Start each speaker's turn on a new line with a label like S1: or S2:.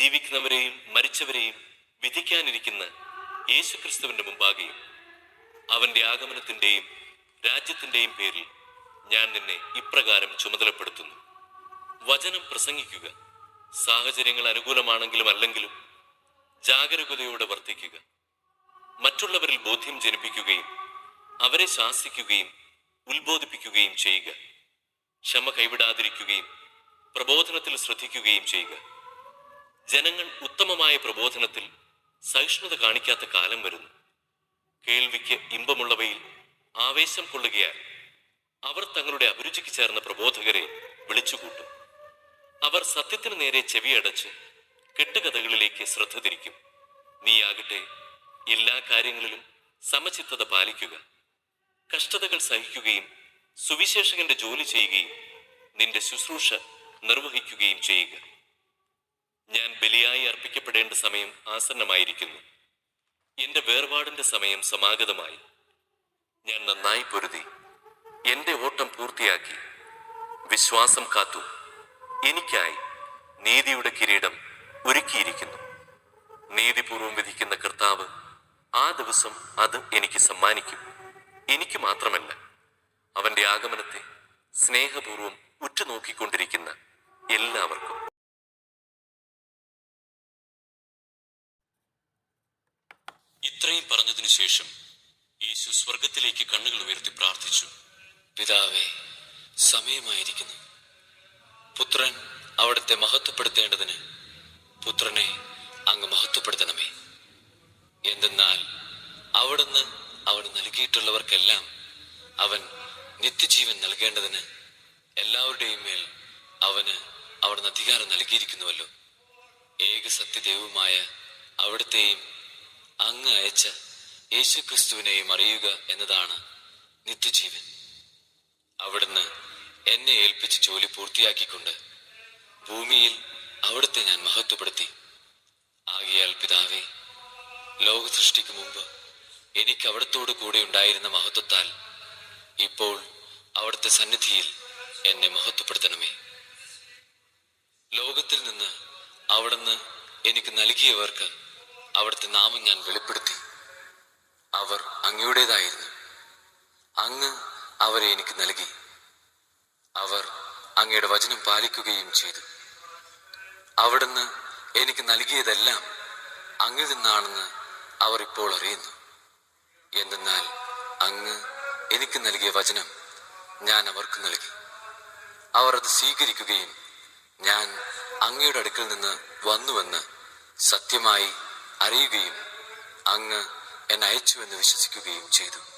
S1: ജീവിക്കുന്നവരെയും മരിച്ചവരെയും വിധിക്കാനിരിക്കുന്ന യേശുക്രിസ്തുവിന്റെ മുമ്പാകെയും അവന്റെ ആഗമനത്തിന്റെയും രാജ്യത്തിന്റെയും പേരിൽ ഞാൻ നിന്നെ ഇപ്രകാരം ചുമതലപ്പെടുത്തുന്നു. വചനം പ്രസംഗിക്കുക. സാഹചര്യങ്ങൾ അനുകൂലമാണെങ്കിലും അല്ലെങ്കിലും ജാഗരൂകതയോടെ വർത്തിക്കുക. മറ്റുള്ളവരിൽ ബോധ്യം ജനിപ്പിക്കുകയും അവരെ ശാസിക്കുകയും ഉത്ബോധിപ്പിക്കുകയും ചെയ്യുക. ക്ഷമ കൈവിടാതിരിക്കുകയും പ്രബോധനത്തിൽ ശ്രദ്ധിക്കുകയും ചെയ്യുക. ജനങ്ങൾ ഉത്തമമായ പ്രബോധനത്തിൽ സഹിഷ്ണുത കാണിക്കാത്ത കാലം വരുന്നു. കേൾവിക്ക് ഇമ്പമുള്ളവയിൽ ആവേശം കൊള്ളുകയാൽ അവർ തങ്ങളുടെ അഭിരുചിക്ക് ചേർന്ന പ്രബോധകരെ വിളിച്ചുകൂട്ടും. അവർ സത്യത്തിന് നേരെ ചെവിയടച്ച് കെട്ടുകഥകളിലേക്ക് ശ്രദ്ധ തിരിക്കും. നീയാകട്ടെ എല്ലാ കാര്യങ്ങളിലും സമചിത്തത പാലിക്കുക. കഷ്ടതകൾ സഹിക്കുകയും സുവിശേഷകന്റെ ജോലി ചെയ്യുകയും നിന്റെ ശുശ്രൂഷ നിർവഹിക്കുകയും ചെയ്യുക. ഞാൻ ബലിയായി അർപ്പിക്കപ്പെടേണ്ട സമയം ആസന്നമായിരിക്കുന്നു. എന്റെ വേർപാടിന്റെ സമയം സമാഗതമായി. ഞാൻ നന്നായി പൊരുതി എന്റെ ഓട്ടം പൂർത്തിയാക്കി. വിശ്വാസം കാത്തു. എനിക്കായി നീതിയുടെ കിരീടം ഒരുക്കിയിരിക്കുന്നു. നീതിപൂർവം വിധിക്കുന്ന കർത്താവ് ആ ദിവസം അത് എനിക്ക് സമ്മാനിക്കും. എനിക്ക് മാത്രമല്ല, അവന്റെ ആഗമനത്തെ സ്നേഹപൂർവം ഉറ്റുനോക്കിക്കൊണ്ടിരിക്കുന്ന എല്ലാവർക്കും. ഇത്രയും പറഞ്ഞതിനു ശേഷം യേശു സ്വർഗത്തിലേക്ക് കണ്ണുകൾ ഉയർത്തി പ്രാർത്ഥിച്ചു. പിതാവേ, സമയമായിരിക്കുന്നു. പുത്രൻ അവിടുത്തെ മഹത്വപ്പെടുത്തേണ്ടതിന് പുത്രനെ അങ്ങ് മഹത്വപ്പെടുത്തണമേ. എന്തെന്നാൽ അവിടുന്ന് അവന് നൽകിയിട്ടുള്ളവർക്കെല്ലാം അവൻ നിത്യജീവൻ നൽകേണ്ടതിന് എല്ലാവരുടെയും മേൽ അവന് അവിടുന്ന് അധികാരം നൽകിയിരിക്കുന്നുവല്ലോ. ഏക സത്യദൈവമായ അവിടുത്തെയും അങ്ങ് അയച്ച യേശുക്രിസ്തുവിനെയും അറിയുക എന്നതാണ് നിത്യജീവൻ. അവിടുന്ന് എന്നെ ഏൽപ്പിച്ച് ജോലി പൂർത്തിയാക്കിക്കൊണ്ട് ഭൂമിയിൽ അവിടുത്തെ ഞാൻ മഹത്വപ്പെടുത്തി. ആകയാൽ പിതാവേ, ലോക സൃഷ്ടിക്ക് മുമ്പ് എനിക്ക് അവിടുത്തോടു കൂടെ ഉണ്ടായിരുന്ന മഹത്വത്താൽ ഇപ്പോൾ അവിടുത്തെ സന്നിധിയിൽ എന്നെ മഹത്വപ്പെടുത്തണമേ. ലോകത്തിൽ നിന്ന് അവിടുന്ന് എനിക്ക് നൽകിയവർക്ക് അവിടുത്തെ നാമം ഞാൻ വെളിപ്പെടുത്തി. അവർ അങ്ങയുടേതായിരുന്നു. അങ്ങ് അവരെ എനിക്ക് നൽകി. അവർ അങ്ങയുടെ വചനം പാലിക്കുകയും ചെയ്തു. അവിടുന്ന് എനിക്ക് നൽകിയതെല്ലാം അങ്ങിൽ നിന്നാണെന്ന് അവർ ഇപ്പോൾ അറിയുന്നു. എന്തെന്നാൽ അങ്ങ് എനിക്ക് നൽകിയ വചനം ഞാൻ അവർക്ക് നൽകി. അവർ അത് സ്വീകരിക്കുകയും ഞാൻ അങ്ങയുടെ അടുക്കൽ നിന്ന് വന്നുവെന്ന് സത്യമായി അറിയുകയും അങ്ങ് എന്നെ അയച്ചുവെന്ന് വിശ്വസിക്കുകയും ചെയ്തു.